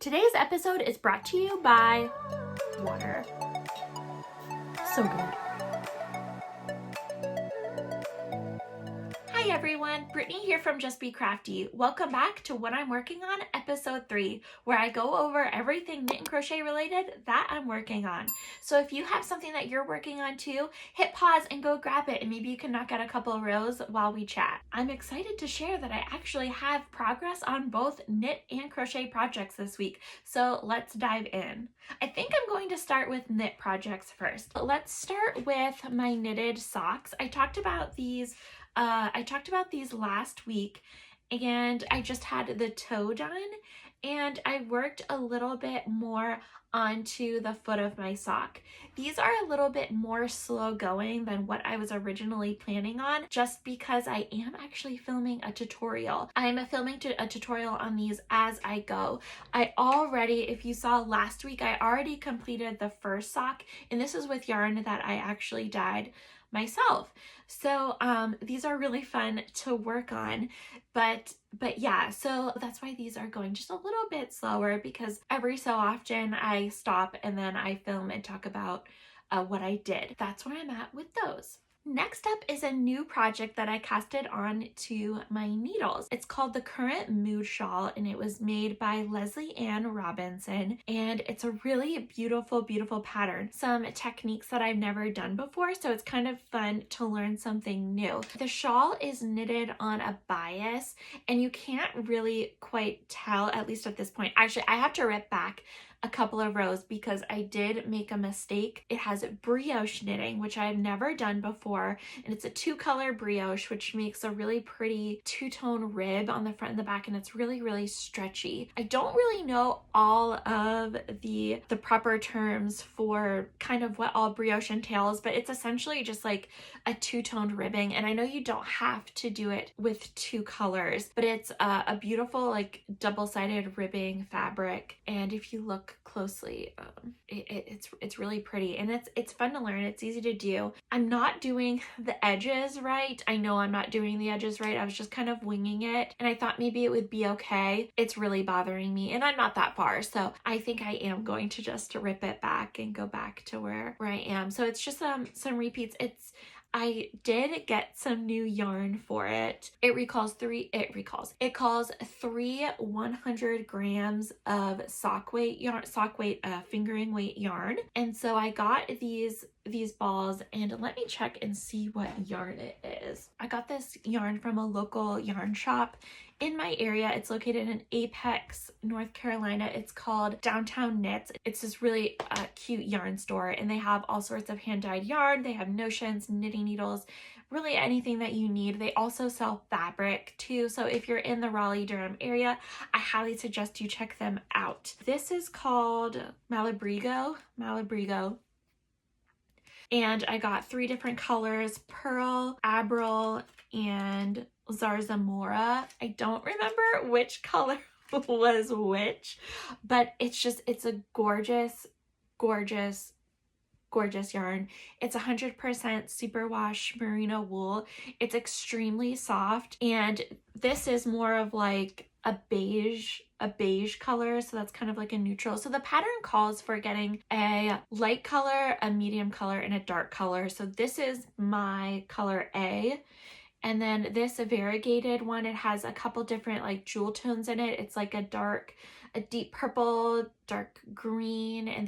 Today's episode is brought to you by water. So good. Hi everyone, Brittany here from Just Be Crafty. Welcome back to What I'm Working On, episode 3, where I go over everything knit and crochet related that I'm working on. So if you have something that you're working on too, hit pause and go grab it, and maybe you can knock out a couple of rows while we chat. I'm excited to share that I actually have progress on both knit and crochet projects this week, so let's dive in. I think I'm going to start with knit projects first. Let's start with my knitted socks. I talked about these last week, and I just had the toe done, and I worked a little bit more onto the foot of my sock. These are a little bit more slow going than what I was originally planning on, just because I am actually filming a tutorial. I'm filming a tutorial on these as I go. If you saw last week, I already completed the first sock, and this is with yarn that I actually dyed myself. So these are really fun to work on, but yeah, so that's why these are going just a little bit slower, because every so often I stop and then I film and talk about what I did. That's where I'm at with those. Next up is a new project that I casted on to my needles. It's called the Current Mood Shawl, and it was made by Leslie Ann Robinson, and it's a really beautiful, beautiful pattern. Some techniques that I've never done before, so it's kind of fun to learn something new. The shawl is knitted on a bias, and you can't really quite tell, at least at this point. Actually, I have to rip back a couple of rows because I did make a mistake. It has brioche knitting, which I've never done before, and it's a 2-color brioche, which makes a really pretty 2-tone rib on the front and the back, and it's really, really stretchy. I don't really know all of the proper terms for kind of what all brioche entails, but it's essentially just like a 2-toned ribbing, and I know you don't have to do it with 2 colors, but it's a beautiful like double-sided ribbing fabric, and if you look closely, it's really pretty, and it's fun to learn. It's easy to do. I'm not doing the edges right. I know I'm not doing the edges right. I was just kind of winging it, and I thought maybe it would be okay. It's really bothering me, and I'm not that far, so I think I am going to just rip it back and go back to where I am. So it's just some repeats. I did get some new yarn for it. It calls 3 100 grams of sock weight fingering weight yarn. And so I got these balls, and let me check and see what yarn it is. I got this yarn from a local yarn shop in my area. It's located in Apex, North Carolina. It's called Downtown Knits. It's this really cute yarn store, and they have all sorts of hand-dyed yarn. They have notions, knitting needles, really anything that you need. They also sell fabric too, so if you're in the Raleigh-Durham area, I highly suggest you check them out. This is called Malabrigo, and I got 3 different colors: Pearl, Abril, and Zarzamora. I don't remember which color was which, but it's a gorgeous yarn. It's 100% superwash merino wool. It's extremely soft, and this is more of like a beige color, so that's kind of like a neutral. So the pattern calls for getting a light color, a medium color, and a dark color. So this is my color A. And then this variegated one, it has a couple different like jewel tones in it. It's like a deep purple, dark green, and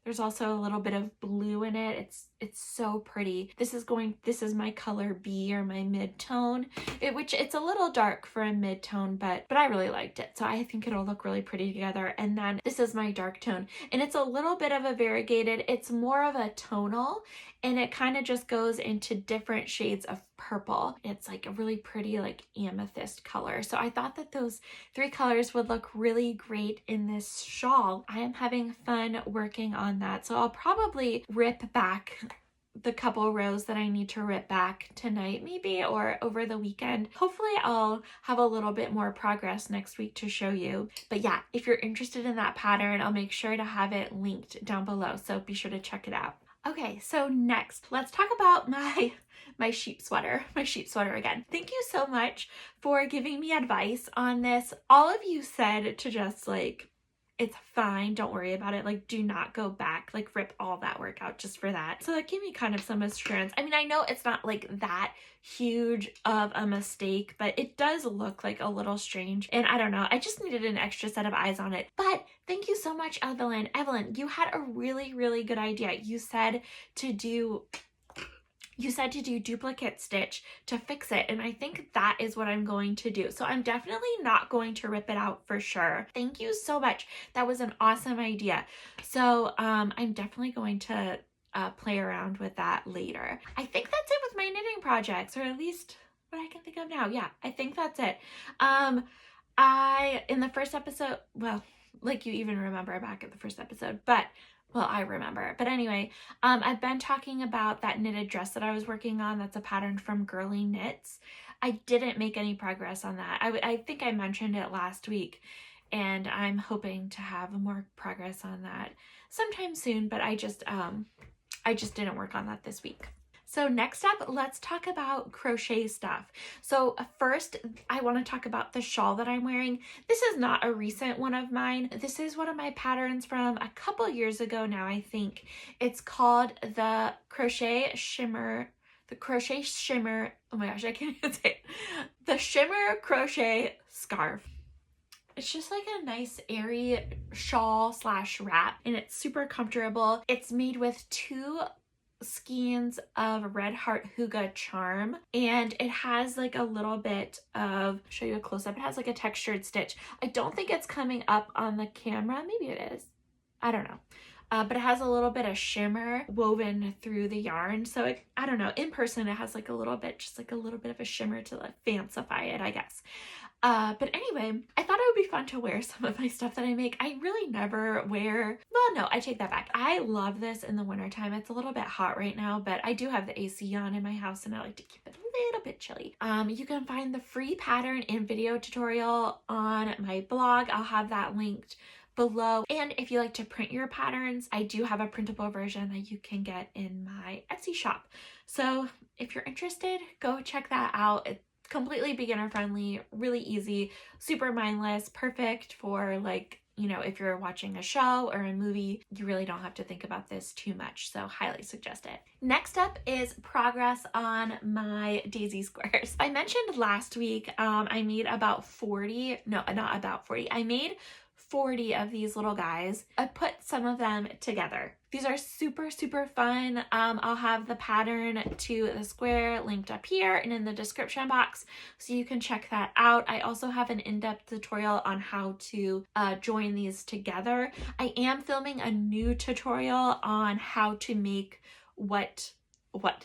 there's also a little bit of blue in it. It's so pretty. This is my color B, or my mid-tone, which it's a little dark for a mid-tone, but I really liked it. So I think it'll look really pretty together. And then this is my dark tone, and it's a little bit of a variegated. It's more of a tonal, and it kind of just goes into different shades of purple. It's like a really pretty like amethyst color. So I thought that those 3 colors would look really great in this shawl. I am having fun working on that. So I'll probably rip back the couple rows that I need to rip back tonight maybe, or over the weekend. Hopefully I'll have a little bit more progress next week to show you. But yeah, if you're interested in that pattern, I'll make sure to have it linked down below, so be sure to check it out. Okay, so next, let's talk about my sheep sweater again. Thank you so much for giving me advice on this. All of you said to just like It's fine. Don't worry about it. Like, do not go back, like rip all that work out just for that. So that gave me kind of some assurance. I mean, I know it's not like that huge of a mistake, but it does look like a little strange. And I don't know, I just needed an extra set of eyes on it. But thank you so much, Evelyn. Evelyn, you had a really, really good idea. You said to do duplicate stitch to fix it, and I think that is what I'm going to do. So I'm definitely not going to rip it out for sure. Thank you so much. That was an awesome idea. So I'm definitely going to play around with that later. I think that's it with my knitting projects, or at least what I can think of now. Yeah, I think that's it. In the first episode, well, like you even remember back at the first episode, but well, I remember. But anyway, I've been talking about that knitted dress that I was working on. That's a pattern from Girly Knits. I didn't make any progress on that. I think I mentioned it last week, and I'm hoping to have more progress on that sometime soon, but I just didn't work on that this week. So next up, let's talk about crochet stuff. So first, I want to talk about the shawl that I'm wearing. This is not a recent one of mine. This is one of my patterns from a couple years ago now, I think. It's called the Crochet Shimmer, oh my gosh, I can't even say it. The Shimmer Crochet Scarf. It's just like a nice airy shawl / wrap, and it's super comfortable. It's made with 2 skeins of Red Heart Huga charm, and it has like a little bit of, show you a close-up, it has like a textured stitch. I don't think it's coming up on the camera, maybe it is, I don't know. But it has a little bit of shimmer woven through the yarn, so I don't know, in person it has like a little bit, just like a little bit of a shimmer to like fancify it, I guess. But anyway, I thought it would be fun to wear some of my stuff that I make. I really never wear, well, no, I take that back. I love this in the wintertime. It's a little bit hot right now, but I do have the AC on in my house, and I like to keep it a little bit chilly. You can find the free pattern and video tutorial on my blog. I'll have that linked below. And if you like to print your patterns, I do have a printable version that you can get in my Etsy shop. So if you're interested, go check that out. It's completely beginner friendly, really easy, super mindless, perfect for like, you know, if you're watching a show or a movie, you really don't have to think about this too much. So highly suggest it. Next up is progress on my daisy squares. I mentioned last week, I made about 40, no, not about 40. I made 40 of these little guys. I put some of them together. These are super, super fun. I'll have the pattern to the square linked up here and in the description box, so you can check that out. I also have an in-depth tutorial on how to join these together. I am filming a new tutorial on how to make what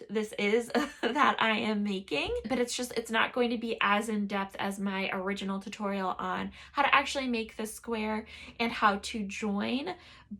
this is that I am making, but it's not going to be as in-depth as my original tutorial on how to actually make the square and how to join.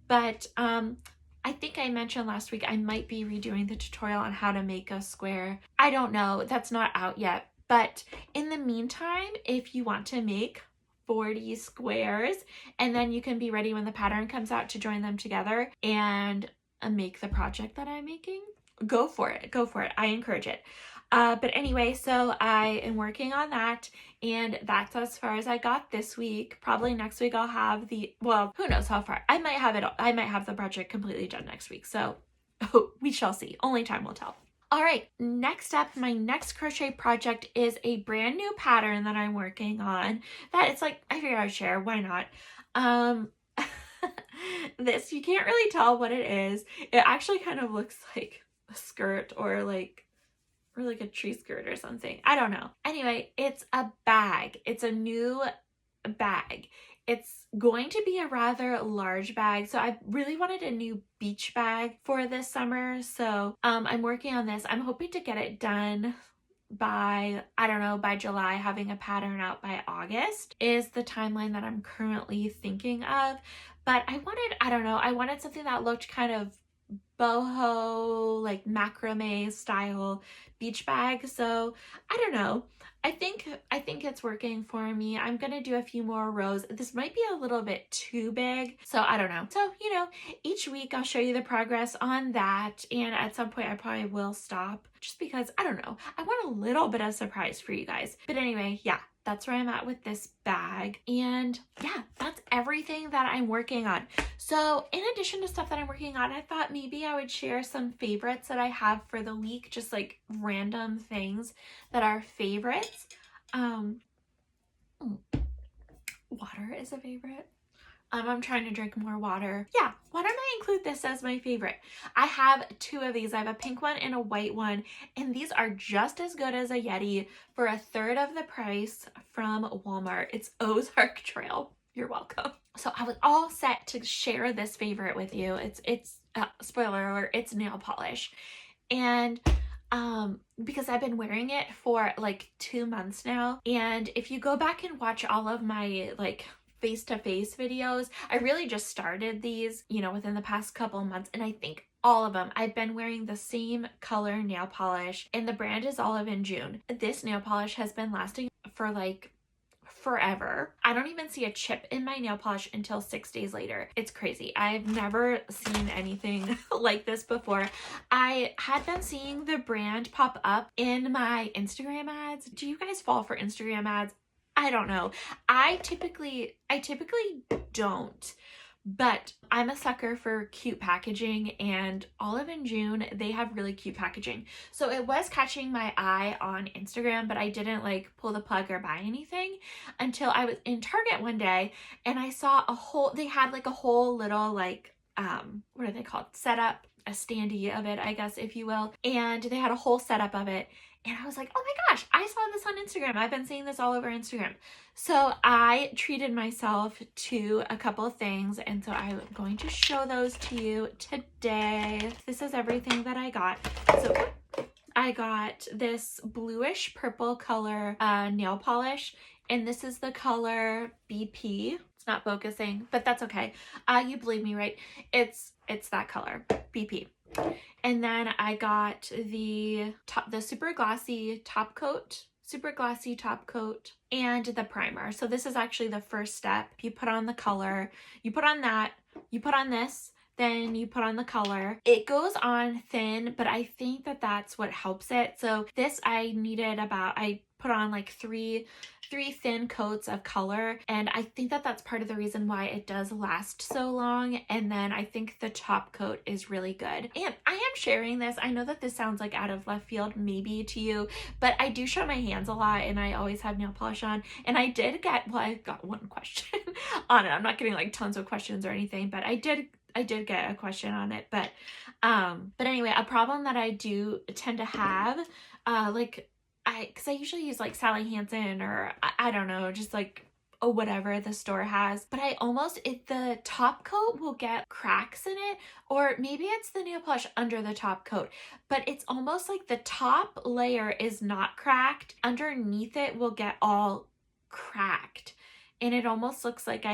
But I think I mentioned last week I might be redoing the tutorial on how to make a square. I don't know, that's not out yet, but in the meantime, if you want to make 40 squares, and then you can be ready when the pattern comes out to join them together and make the project that I'm making, go for it. I encourage it. But anyway, so I am working on that, and that's as far as I got this week. Probably next week I'll have well, who knows how far. I might have the project completely done next week. So we shall see. Only time will tell. All right, next up, my next crochet project is a brand new pattern that I'm working on. That it's like, I figured I would share. Why not? This, you can't really tell what it is. It actually kind of looks like a skirt or like a tree skirt or something. I don't know. Anyway, it's a bag. It's a new bag. It's going to be a rather large bag. So I really wanted a new beach bag for this summer. So I'm working on this. I'm hoping to get it done by, I don't know, by July. Having a pattern out by August is the timeline that I'm currently thinking of. But I wanted something that looked kind of boho, like macrame style beach bag. So I don't know. I think it's working for me. I'm gonna do a few more rows. This might be a little bit too big, so I don't know. So, you know, each week I'll show you the progress on that, and at some point I probably will stop just because, I don't know, I want a little bit of surprise for you guys. But anyway, yeah, that's where I'm at with this bag. And yeah, that's everything that I'm working on. So in addition to stuff that I'm working on, I thought maybe I would share some favorites that I have for the week, just like random things that are favorites. Water is a favorite. I'm trying to drink more water. Yeah, why don't I include this as my favorite? I have two of these. I have a pink one and a white one, and these are just as good as a Yeti for a third of the price from Walmart. It's Ozark Trail. You're welcome. So I was all set to share this favorite with you. It's spoiler alert, it's nail polish. And because I've been wearing it for like 2 months now, and if you go back and watch all of my like face-to-face videos, I really just started these, you know, within the past couple months, and I think all of them I've been wearing the same color nail polish, and the brand is Olive and June. This nail polish has been lasting for like forever. I don't even see a chip in my nail polish until 6 days later. It's crazy. I've never seen anything like this before. I had been seeing the brand pop up in my Instagram ads. Do you guys fall for Instagram ads? I don't know. I typically don't, but I'm a sucker for cute packaging, and Olive and June, they have really cute packaging. So it was catching my eye on Instagram, but I didn't like pull the plug or buy anything until I was in Target one day and I saw they had like a whole little like, what are they called? Setup, a standee of it, I guess, if you will. And they had a whole setup of it. And I was like, oh my gosh, I saw this on Instagram. I've been seeing this all over Instagram. So I treated myself to a couple of things. And so I'm going to show those to you today. This is everything that I got. So I got this bluish purple color nail polish. And this is the color BP. It's not focusing, but that's okay. You believe me, right? It's that color, BP. And then I got the super glossy top coat, and the primer. So this is actually the first step. You put on the color, you put on that, you put on this, then you put on the color. It goes on thin, but I think that that's what helps it. So this I put on like three thin coats of color, and I think that that's part of the reason why it does last so long. And then I think the top coat is really good. And I am sharing this. I know that this sounds like out of left field maybe to you, but I do show my hands a lot and I always have nail polish on. And I got one question on it. I'm not getting like tons of questions or anything, but I did get a question on it. But anyway, a problem that I do tend to have, because I usually use like Sally Hansen or I don't know, just like whatever the store has, but the top coat will get cracks in it, or maybe it's the nail polish under the top coat, but it's almost like the top layer is not cracked. Underneath it will get all cracked. And it almost looks like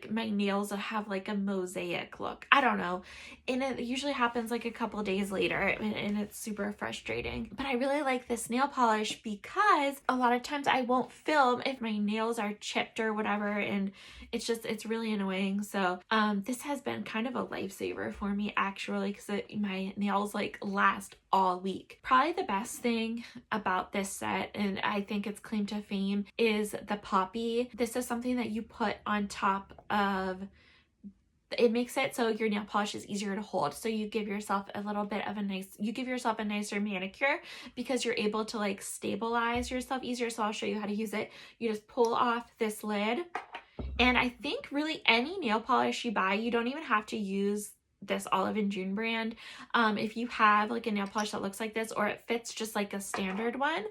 my nails have like a mosaic look. I don't know. And it usually happens like a couple days later, and it's super frustrating. But I really like this nail polish because a lot of times I won't film if my nails are chipped or whatever, and it's really annoying. So this has been kind of a lifesaver for me actually, because my nails like last all week. Probably the best thing about this set, and I think it's claim to fame, is the poppy. This is something that you put on top of, it makes it so your nail polish is easier to hold. So you give yourself a nicer manicure because you're able to like stabilize yourself easier. So I'll show you how to use it. You just pull off this lid, and I think really any nail polish you buy, you don't even have to use this Olive and June brand. If you have like a nail polish that looks like this, or it fits just like a standard one,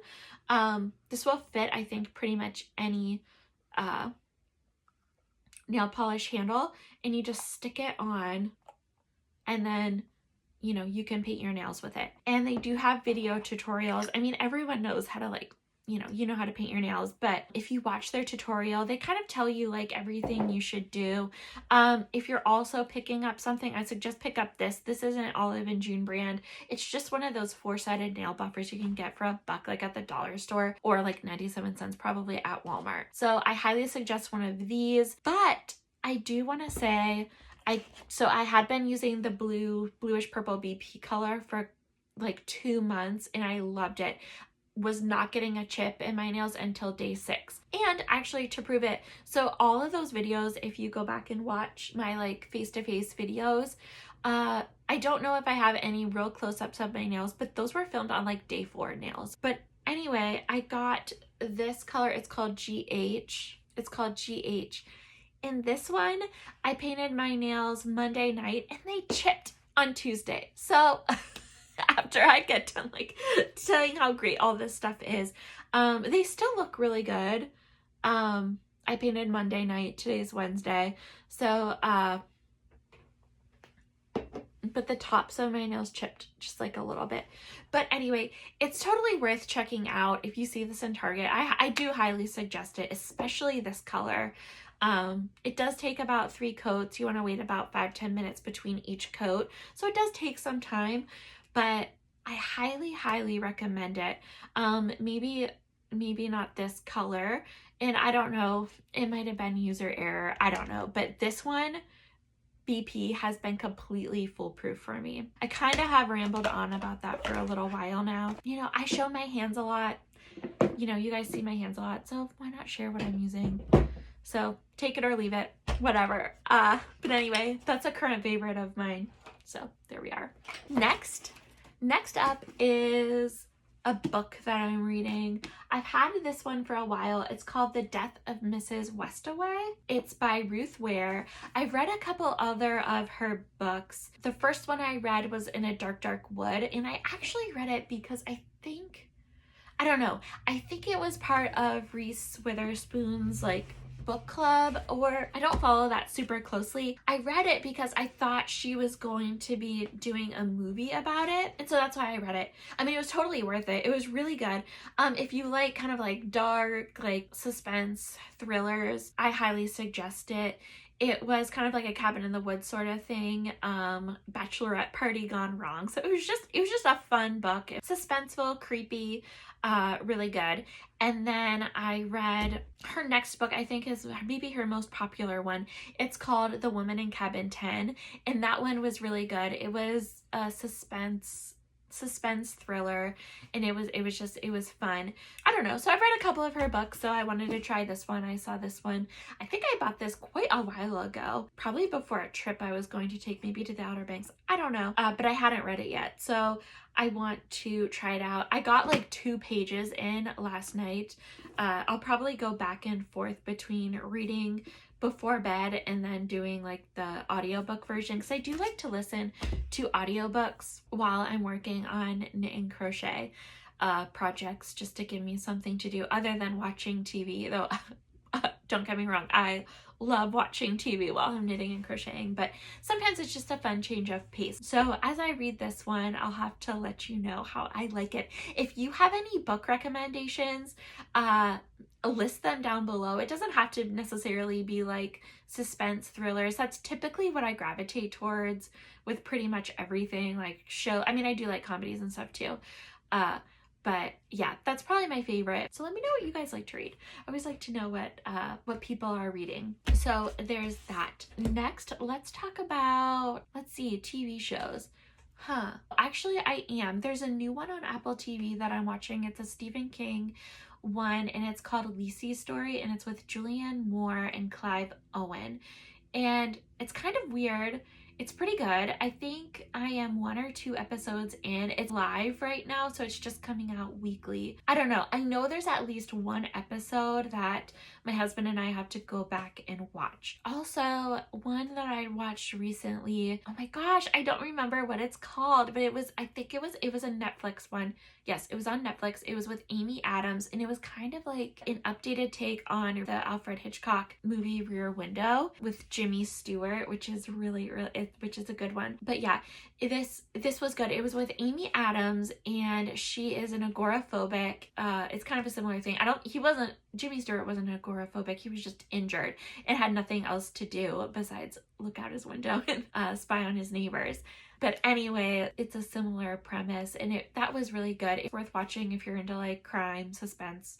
this will fit, I think, pretty much any nail polish handle, and you just stick it on, and then you can paint your nails with it. And they do have video tutorials. I mean, everyone knows how to you know how to paint your nails, but if you watch their tutorial, they kind of tell you like everything you should do. If you're also picking up something, I suggest pick up this. This isn't an Olive and June brand. It's just one of those 4-sided nail buffers you can get for $1 like at the dollar store, or like 97 cents probably at Walmart. So I highly suggest one of these. But I do want to say, I had been using the bluish purple BP color for like 2 months, and I loved it. was not getting a chip in my nails until day 6. And actually, to prove it, so all of those videos, if you go back and watch my like face-to-face videos, I don't know if I have any real close-ups of my nails, but those were filmed on like day 4 nails. But anyway, I got this color. It's called GH. It's called GH. In this one, I painted my nails Monday night and they chipped on Tuesday. So after I get done like telling how great all this stuff is, they still look really good. I painted Monday night. Today's Wednesday. So, but the tops of my nails chipped just like a little bit. But anyway, it's totally worth checking out. If you see this in Target, I do highly suggest it, especially this color. It does take about 3 coats. You want to wait about 5-10 minutes between each coat. So it does take some time, but I highly recommend it. Maybe not this color, and I don't know, it might have been user error. I don't know, but this one, BP, has been completely foolproof for me. I kind of have rambled on about that for a little while now. You know, I show my hands a lot. You know, you guys see my hands a lot, so why not share what I'm using? So take it or leave it, whatever. But anyway, that's a current favorite of mine. So there we are. Next up is a book that I'm reading. I've had this one for a while. It's called The Death of Mrs. Westaway. It's by Ruth Ware. I've read a couple other of her books. The first one I read was In a Dark, Dark Wood, and I actually read it because I think it was part of Reese Witherspoon's like book club, or I don't follow that super closely. I read it because I thought she was going to be doing a movie about it, and so that's why I read it. I mean, it was totally worth it. It was really good. If you like kind of like dark, like suspense thrillers, I highly suggest it. It was kind of like a cabin in the woods sort of thing, bachelorette party gone wrong. So it was just a fun book. Suspenseful, creepy, really good. And then I read her next book, I think is maybe her most popular one. It's called The Woman in Cabin 10, and that one was really good. It was a suspense thriller, and it was fun. I don't know, so I've read a couple of her books, so I wanted to try this one. I saw this one. I think I bought this quite a while ago, probably before a trip I was going to take, maybe to the Outer Banks. I don't know, but I hadn't read it yet, so I want to try it out. I got like 2 pages in last night. I'll probably go back and forth between reading before bed and then doing like the audiobook version, because I do like to listen to audiobooks while I'm working on knit and crochet projects, just to give me something to do other than watching TV, though. Don't get me wrong, I love watching TV while I'm knitting and crocheting, but sometimes it's just a fun change of pace. So as I read this one, I'll have to let you know how I like it. If you have any book recommendations, list them down below. It doesn't have to necessarily be like suspense thrillers. That's typically what I gravitate towards with pretty much everything, like I mean, I do like comedies and stuff too. But yeah, that's probably my favorite. So let me know what you guys like to read. I always like to know what people are reading. So there's that. Next, let's talk about, let's see, TV shows. Actually, I am. There's a new one on Apple TV that I'm watching. It's a Stephen King one, and it's called Lisey's Story, and it's with Julianne Moore and Clive Owen. And it's kind of weird. It's pretty good. I think I am 1 or 2 episodes in. It's live right now, so it's just coming out weekly. I don't know. I know there's at least 1 episode that my husband and I have to go back and watch. Also, one that I watched recently, oh my gosh, I don't remember what it's called, but I think it was a Netflix one. Yes, it was on Netflix. It was with Amy Adams, and it was kind of like an updated take on the Alfred Hitchcock movie Rear Window with Jimmy Stewart, which is which is a good one. But yeah, this was good. It was with Amy Adams, and she is an agoraphobic. It's kind of a similar thing. Jimmy Stewart wasn't agoraphobic. He was just injured and had nothing else to do besides look out his window and spy on his neighbors. But anyway, it's a similar premise, and that was really good. It's worth watching if you're into like crime, suspense,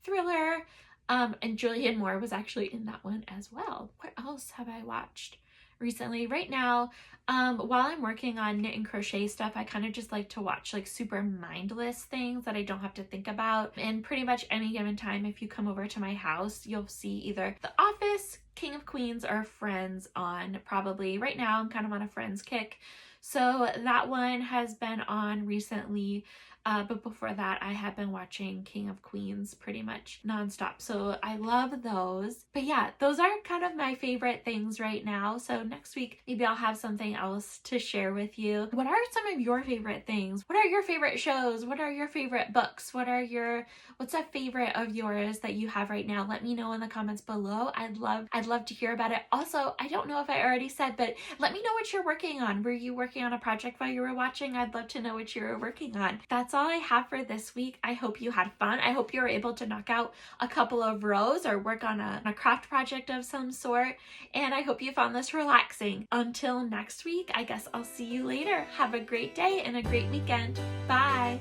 thriller. And Julianne Moore was actually in that one as well. What else have I watched recently. Right now, while I'm working on knit and crochet stuff, I kind of just like to watch like super mindless things that I don't have to think about. And pretty much any given time, if you come over to my house, you'll see either The Office, King of Queens, or Friends on. Probably right now I'm kind of on a Friends kick, so that one has been on recently. But before that, I had been watching King of Queens pretty much nonstop. So I love those. But yeah, those are kind of my favorite things right now. So next week, maybe I'll have something else to share with you. What are some of your favorite things? What are your favorite shows? What are your favorite books? What's a favorite of yours that you have right now? Let me know in the comments below. I'd love to hear about it. Also, I don't know if I already said, but let me know what you're working on. Were you working on a project while you were watching? I'd love to know what you were working on. That's all I have for this week. I hope you had fun. I hope you were able to knock out a couple of rows or work on a craft project of some sort. And I hope you found this relaxing. Until next week, I guess I'll see you later. Have a great day and a great weekend. Bye.